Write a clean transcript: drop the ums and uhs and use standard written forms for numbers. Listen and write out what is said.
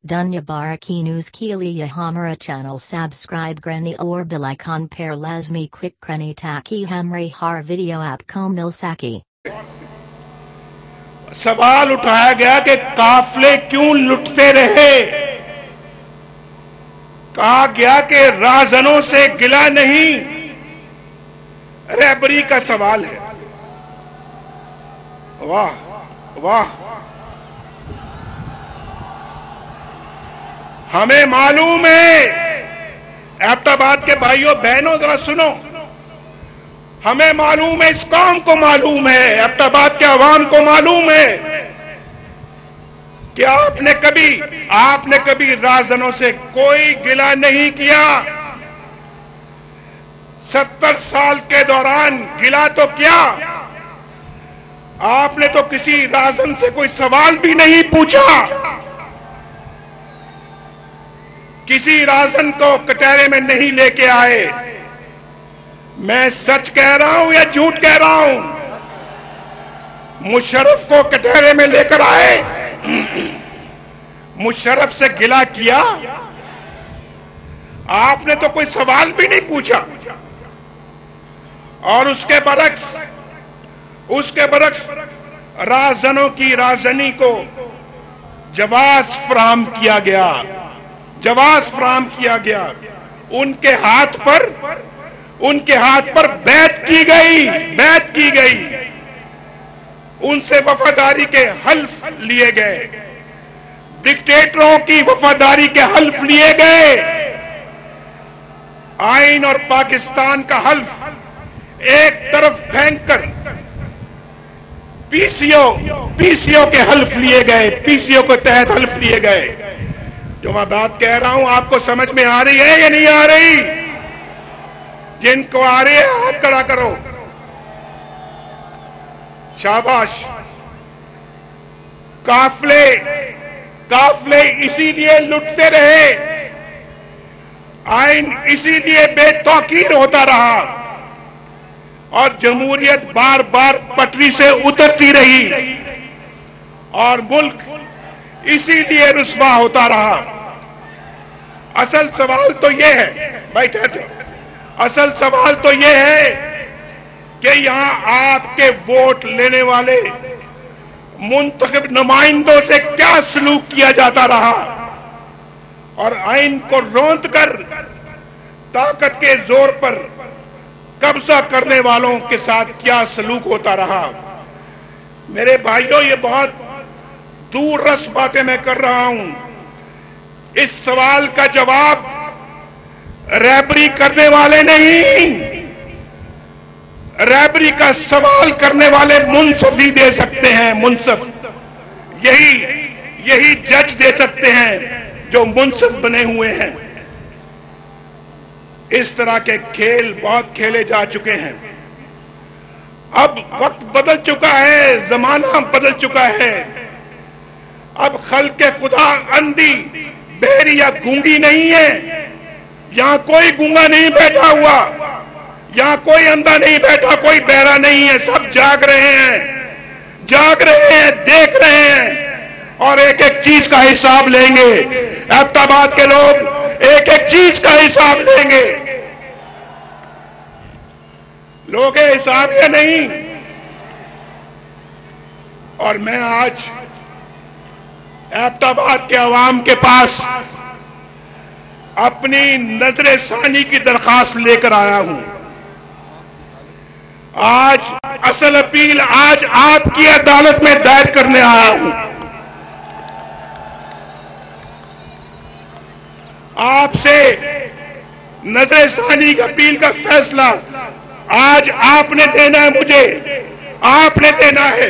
Dunya Baraki News के लिए हमारा चैनल सब्सक्राइब करने और बेल आइकन पर लाजमी क्लिक करने ताकि हमारी हर वीडियो आपको मिल सके। सवाल उठाया गया कि काफिले क्यों लुटते रहे। कहा गया कि राज़नों से गिला नहीं, रहबरी का सवाल है। वाह वाह, हमें मालूम है, एबटाबाद के भाइयों बहनों जरा सुनो, हमें मालूम है, इस कौम को मालूम है, एबटाबाद के अवाम को मालूम है कि आपने कभी राज़नों से कोई गिला नहीं किया। 70 साल के दौरान गिला तो क्या, आपने तो किसी राज़न से कोई सवाल भी नहीं पूछा, किसी राज़न को कटहरे में नहीं लेके आए। मैं सच कह रहा हूं या झूठ कह रहा हूं? मुशर्रफ को कटहरे में लेकर आए, मुशर्रफ से गिला किया, आपने तो कोई सवाल भी नहीं पूछा। और उसके बरक्स राज़नों की राज़नी को जवाज फराहम किया गया, जवाज फराहम किया गया। उनके हाथ पर बैत की गई, उनसे वफादारी के हल्फ लिए गए, डिक्टेटरों की वफादारी के हल्फ लिए गए। आइन और पाकिस्तान का हल्फ एक तरफ फेंककर पीसीओ के हल्फ लिए गए, पीसीओ के तहत हल्फ लिए गए। जो मैं बात कह रहा हूं आपको समझ में आ रही है या नहीं आ रही? जिनको आ रही है हाथ खड़ा करो, शाबाश। काफिले इसीलिए लुटते रहे, आइन इसीलिए बेतौकीर होता रहा, और जमहूरियत बार बार पटरी से उतरती रही, और मुल्क इसीलिए रुस्वा होता रहा। असल सवाल तो यह है, भाई ठहर जाओ, असल सवाल तो यह है कि यहां आपके वोट लेने वाले मुंतखब नुमाइंदों से क्या सलूक किया जाता रहा, और आइन को रौंद कर ताकत के जोर पर कब्जा करने वालों के साथ क्या सलूक होता रहा। मेरे भाइयों, ये बहुत दूररस बातें मैं कर रहा हूं। इस सवाल का जवाब रहबरी करने वाले नहीं, रहबरी का सवाल करने वाले मुंसफ ही दे सकते हैं। मुंसफ यही जज दे सकते हैं जो मुंसफ बने हुए हैं। इस तरह के खेल बहुत खेले जा चुके हैं। अब वक्त बदल चुका है, जमाना बदल चुका है। अब खल्के खुदा अंधी, बहरी या गूंगी नहीं है। यहां कोई गूंगा नहीं बैठा हुआ, यहां कोई अंधा नहीं बैठा, कोई बहरा नहीं है। सब जाग रहे हैं, देख रहे हैं, और एक एक चीज का हिसाब लेंगे। एबटाबाद के लोग एक एक चीज का हिसाब लेंगे। लोगे हिसाब या नहीं? और मैं आज एबटाबाद के अवाम के पास अपनी नजरे सानी की दरखास्त लेकर आया हूं। आज असल अपील आज आपकी अदालत में दायर करने आया हूं। आपसे नजरे सानी की अपील का फैसला आज आपने देना है, मुझे आपने देना है।